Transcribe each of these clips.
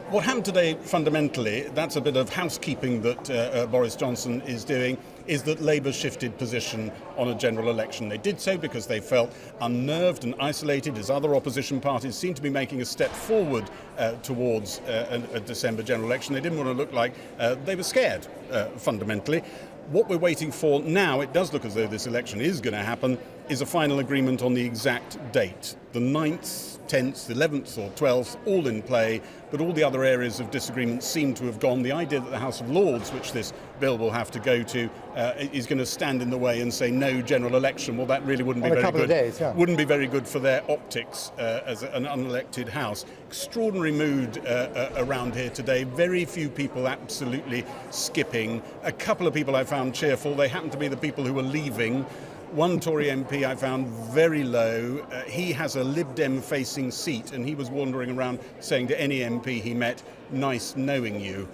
What happened today, fundamentally, that's a bit of housekeeping that Boris Johnson is doing, is that Labour shifted position on a general election. They did so because they felt unnerved and isolated as other opposition parties seemed to be making a step forward towards a December general election. They didn't want to look like they were scared, fundamentally. What we're waiting for now, it does look as though this election is going to happen, is a final agreement on the exact date. The 9th, 10th, 11th or 12th, all in play, but all the other areas of disagreement seem to have gone. The idea that the House of Lords, which this bill will have to go to, is going to stand in the way and say no general election, well, that really wouldn't be very good. Days, yeah. Wouldn't be very good for their optics as an unelected House. Extraordinary mood around here today. Very few people absolutely skipping. A couple of people I found cheerful. They happen to be the people who are leaving. One Tory MP I found very low. He has a Lib Dem facing seat and he was wandering around saying to any MP he met, "Nice knowing you."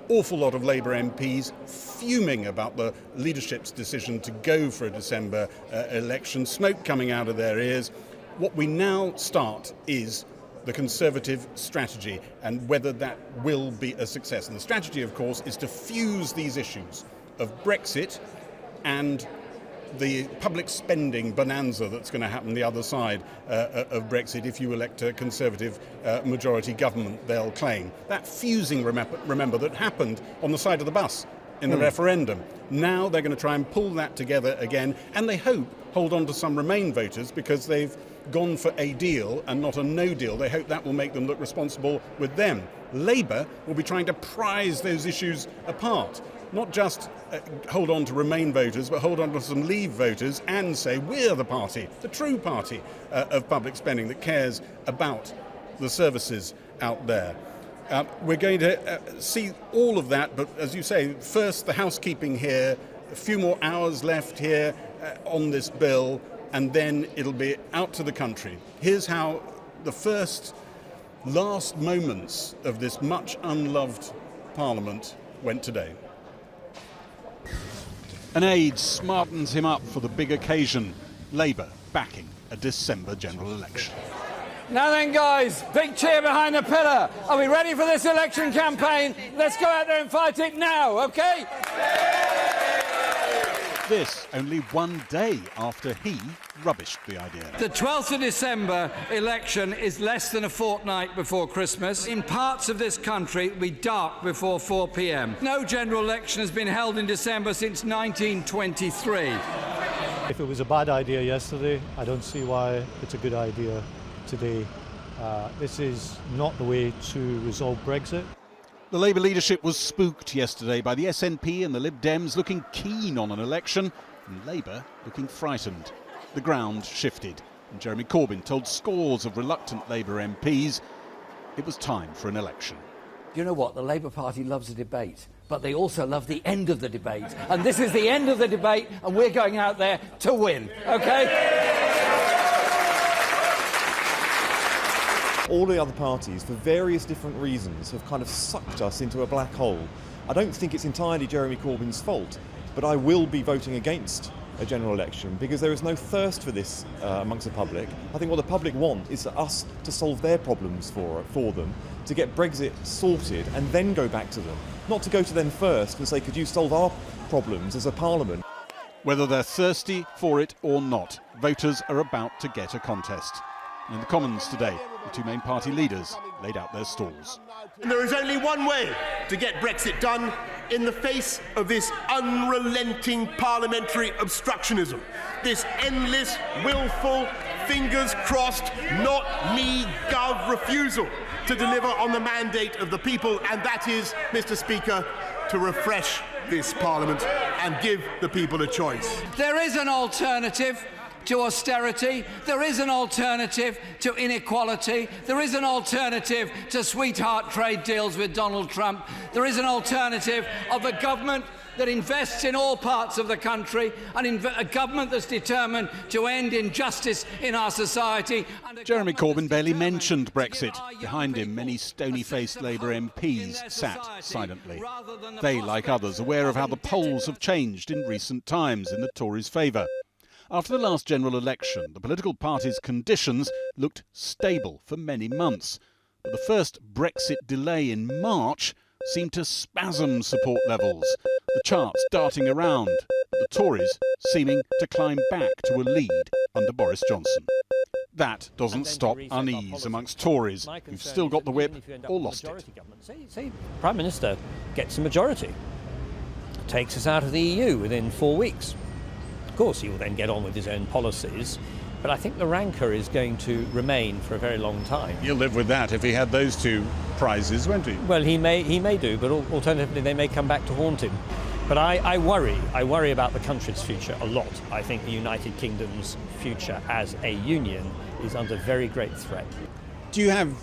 Awful lot of Labour MPs fuming about the leadership's decision to go for a December election, smoke coming out of their ears. What we now start is the Conservative strategy and whether that will be a success. And the strategy, of course, is to fuse these issues of Brexit and the public spending bonanza that's going to happen the other side of Brexit if you elect a Conservative majority government, they'll claim. That fusing, remember, that happened on the side of the bus in the referendum. Now they're going to try and pull that together again, and they hope hold on to some Remain voters because they've gone for a deal and not a no deal. They hope that will make them look responsible with them. Labour will be trying to prize those issues apart. Not just hold on to Remain voters, but hold on to some Leave voters and say we're the party, the true party of public spending that cares about the services out there. We're going to see all of that, but as you say, first the housekeeping here, a few more hours left here on this bill, and then it'll be out to the country. Here's how the last moments of this much unloved Parliament went today. An aide smartens him up for the big occasion. Labour backing a December general election. Now then, guys, big cheer behind the pillar. Are we ready for this election campaign? Let's go out there and fight it now, OK? This only one day after he rubbished the idea. The 12th of December election is less than a fortnight before Christmas. In parts of this country, it'll be dark before 4 p.m. No general election has been held in December since 1923. If it was a bad idea yesterday, I don't see why it's a good idea today. This is not the way to resolve Brexit. The Labour leadership was spooked yesterday by the SNP and the Lib Dems looking keen on an election and Labour looking frightened. The ground shifted and Jeremy Corbyn told scores of reluctant Labour MPs it was time for an election. You know what? The Labour Party loves a debate, but they also love the end of the debate. And this is the end of the debate and we're going out there to win, OK? All the other parties, for various different reasons, have kind of sucked us into a black hole. I don't think it's entirely Jeremy Corbyn's fault, but I will be voting against a general election because there is no thirst for this amongst the public. I think what the public want is for us to solve their problems for them, to get Brexit sorted and then go back to them. Not to go to them first and say, could you solve our problems as a parliament? Whether they're thirsty for it or not, voters are about to get a contest. In the Commons today, the two main party leaders laid out their stalls. And there is only one way to get Brexit done in the face of this unrelenting parliamentary obstructionism. This endless, willful, fingers crossed, not me gov refusal to deliver on the mandate of the people, and that is, Mr. Speaker, to refresh this Parliament and give the people a choice. There is an alternative to austerity. There is an alternative to inequality. There is an alternative to sweetheart trade deals with Donald Trump. There is an alternative of a government that invests in all parts of the country, and a government that's determined to end injustice in our society. Jeremy Corbyn barely mentioned Brexit. Behind him, many stony-faced Labour MPs sat silently. They, like others, aware of how the polls have changed in recent times in the Tories' favour. After the last general election, the political party's conditions looked stable for many months. But the first Brexit delay in March seemed to spasm support levels, the charts darting around, but the Tories seeming to climb back to a lead under Boris Johnson. That doesn't stop unease amongst Tories who've still got the whip or lost it. Say Prime Minister gets a majority, takes us out of the EU within 4 weeks. Of course, he will then get on with his own policies, but I think the rancour is going to remain for a very long time. He'll live with that if he had those two prizes, won't he? Well, he may do, but alternatively they may come back to haunt him. But I worry about the country's future a lot. I think the United Kingdom's future as a union is under very great threat. Do you have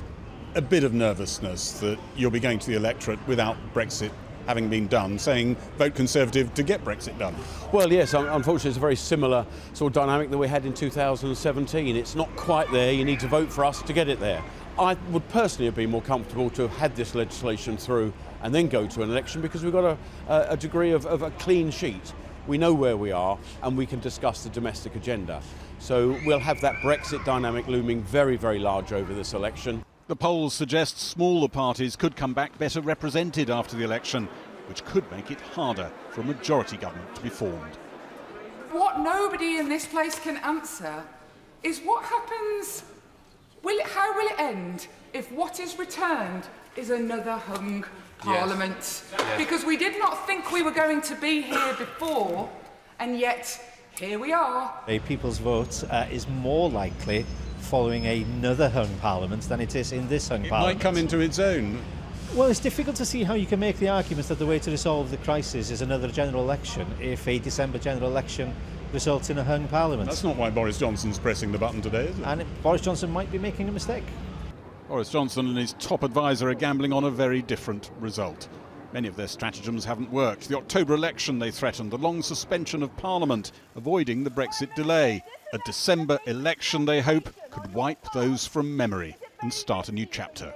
a bit of nervousness that you'll be going to the electorate without Brexit having been done, saying vote Conservative to get Brexit done? Well, yes, unfortunately it's a very similar sort of dynamic that we had in 2017. It's not quite there, you need to vote for us to get it there. I would personally have been more comfortable to have had this legislation through and then go to an election, because we've got a degree of a clean sheet. We know where we are and we can discuss the domestic agenda. So we'll have that Brexit dynamic looming very, very large over this election. The polls suggest smaller parties could come back better represented after the election, which could make it harder for a majority government to be formed. What nobody in this place can answer is what happens, how will it end if what is returned is another hung Parliament? Yes. Because we did not think we were going to be here before, and yet here we are. A people's vote is more likely following another hung Parliament than it is in this hung Parliament. It might come into its own. Well, it's difficult to see how you can make the argument that the way to resolve the crisis is another general election if a December general election results in a hung Parliament. That's not why Boris Johnson's pressing the button today, is it? And Boris Johnson might be making a mistake. Boris Johnson and his top advisor are gambling on a very different result. Many of their stratagems haven't worked. The October election they threatened, the long suspension of Parliament, avoiding the Brexit delay. A December election, they hope, could wipe those from memory and start a new chapter.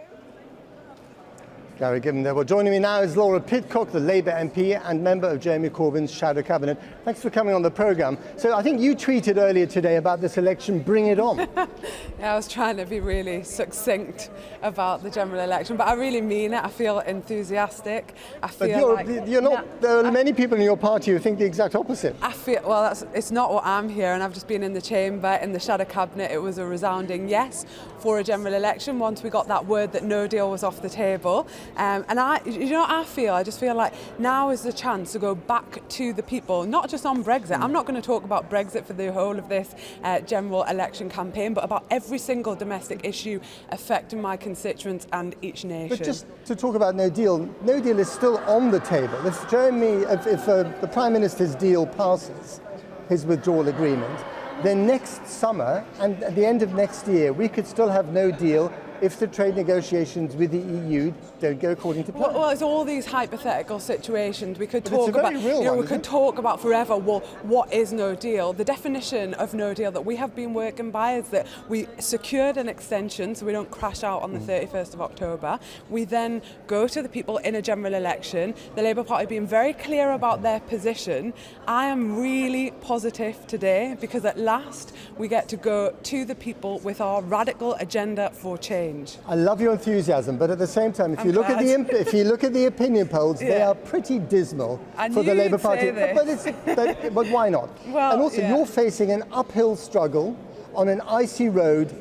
Gary Gibbon there. Well, joining me now is Laura Pidcock, the Labour MP and member of Jeremy Corbyn's shadow cabinet. Thanks for coming on the programme. So I think you tweeted earlier today about this election, bring it on. Yeah, I was trying to be really succinct about the general election, but I really mean it. I feel enthusiastic. You're not. There are many people in your party who think the exact opposite. I feel, well, it's not what I'm hearing. I've just been in the chamber, in the shadow cabinet. It was a resounding yes for a general election once we got that word that no deal was off the table. And I just feel like now is the chance to go back to the people, not just on Brexit. I'm not going to talk about Brexit for the whole of this general election campaign, but about every single domestic issue affecting my constituents and each nation. But just to talk about no deal is still on the table. If the Prime Minister's deal passes, his withdrawal agreement, then next summer and at the end of next year, we could still have no deal if the trade negotiations with the EU don't go according to plan. Well, it's all these hypothetical situations. We could talk about, we could talk about forever. Well, what is no deal? The definition of no deal that we have been working by is that we secured an extension so we don't crash out on the 31st of October. We then go to the people in a general election. The Labour Party being very clear about their position. I am really positive today because at last we get to go to the people with our radical agenda for change. I love your enthusiasm, but at the same time, if you look at the opinion polls, they are pretty dismal for the Labour Party. But why not? Well, and also, you're facing an uphill struggle on an icy road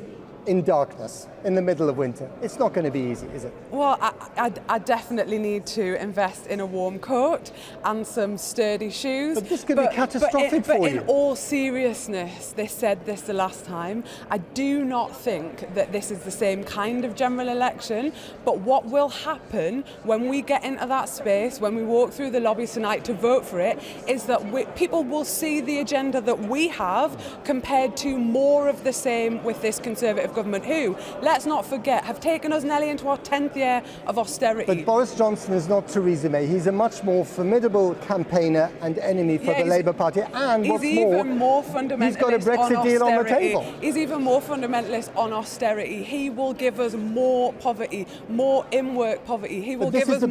in darkness in the middle of winter. It's not going to be easy, is it? Well, I definitely need to invest in a warm coat and some sturdy shoes. But this could be catastrophic for you. But in all seriousness, they said this the last time, I do not think that this is the same kind of general election, but what will happen when we get into that space, when we walk through the lobbies tonight to vote for it, is that people will see the agenda that we have compared to more of the same with this Conservative government who, let's not forget, have taken us nearly into our 10th year of austerity. But Boris Johnson is not Theresa May. He's a much more formidable campaigner and enemy for the Labour Party. And what's more, fundamentalist, he's got a Brexit deal on the table. He's even more fundamentalist on austerity. He will give us more poverty, more in-work poverty. He will give us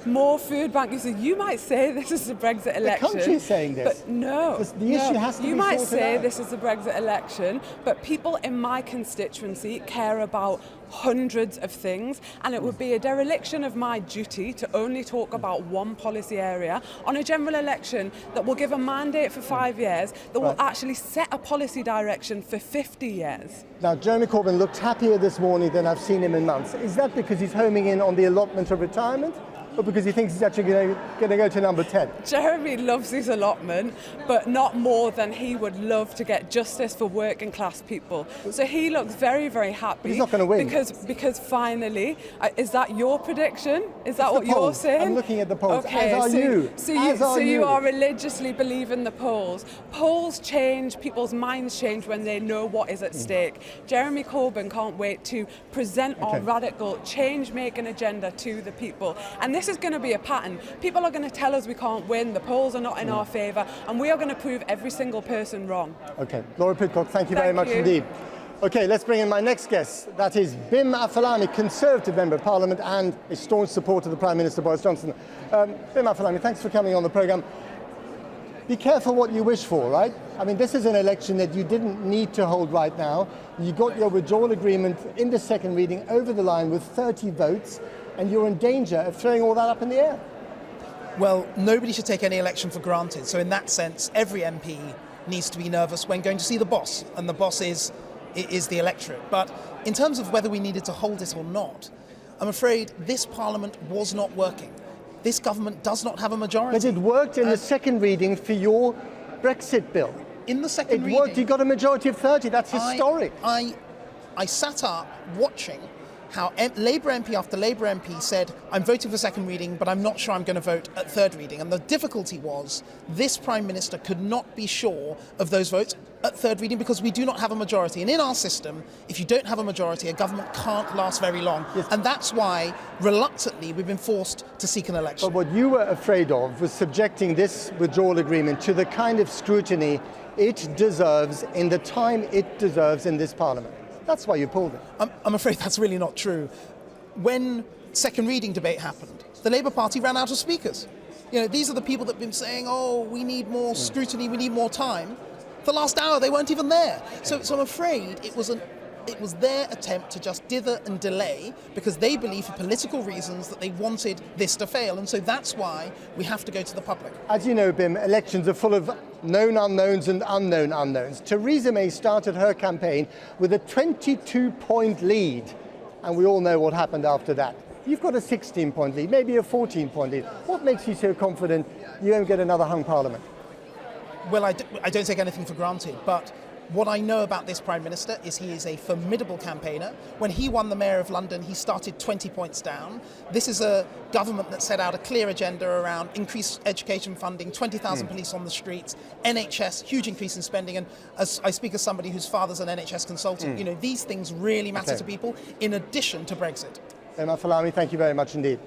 more food bank usage. You might say this is the Brexit election. The country is saying this. But no. The issue has to be sorted out. You might say this is the Brexit election, but people in my constituency care about hundreds of things, and it would be a dereliction of my duty to only talk about one policy area on a general election that will give a mandate for 5 years, that will actually set a policy direction for 50 years. Now, Jeremy Corbyn looked happier this morning than I've seen him in months. Is that because he's homing in on the allotment of retirement, or because he thinks he's actually going to go to number 10? Jeremy loves his allotment, but not more than he would love to get justice for working class people. So he looks very, very happy. But he's not going to win. Because finally, is that your prediction? Is that what you're saying? I'm looking at the polls, okay, as are you. So you are religiously believing the polls. Polls change, people's minds change when they know what is at stake. Jeremy Corbyn can't wait to present our radical change-making agenda to the people. And this is going to be a pattern. People are going to tell us we can't win, the polls are not in our favour, and we are going to prove every single person wrong. Okay, Laura Pidcock, thank you very much indeed. Okay, let's bring in my next guest. That is Bim Afellami, Conservative Member of Parliament and a staunch supporter of the Prime Minister Boris Johnson. Bim Afellami, thanks for coming on the programme. Be careful what you wish for, right? I mean, this is an election that you didn't need to hold right now. You got your withdrawal agreement in the second reading over the line with 30 votes, and you're in danger of throwing all that up in the air. Well, nobody should take any election for granted. So in that sense, every MP needs to be nervous when going to see the boss, and the boss is the electorate. But in terms of whether we needed to hold it or not, I'm afraid this Parliament was not working. This government does not have a majority. But it worked in the second reading for your Brexit bill. In the second reading... It worked, you got a majority of 30, that's historic. I sat up watching how Labour MP after Labour MP said, I'm voting for second reading, but I'm not sure I'm going to vote at third reading. And the difficulty was this Prime Minister could not be sure of those votes at third reading because we do not have a majority. And in our system, if you don't have a majority, a government can't last very long. Yes. And that's why, reluctantly, we've been forced to seek an election. But what you were afraid of was subjecting this withdrawal agreement to the kind of scrutiny it deserves in the time it deserves in this Parliament. That's why you pulled it. I'm afraid that's really not true. When second reading debate happened, the Labour Party ran out of speakers. You know, these are the people that have been saying, oh, we need more scrutiny, we need more time. The last hour, they weren't even there. So I'm afraid it was their attempt to just dither and delay because they believe for political reasons that they wanted this to fail. And so that's why we have to go to the public. As you know, Bim, elections are full of known unknowns and unknown unknowns. Theresa May started her campaign with a 22-point lead, and we all know what happened after that. You've got a 16-point lead, maybe a 14-point lead. What makes you so confident you won't get another hung parliament? Well, I don't take anything for granted, but what I know about this Prime Minister is he is a formidable campaigner. When he won the Mayor of London, he started 20 points down. This is a government that set out a clear agenda around increased education funding, 20,000 police on the streets, NHS, huge increase in spending. And as I speak as somebody whose father's an NHS consultant, you know, these things really matter to people, in addition to Brexit. Bim Afellami, thank you very much indeed.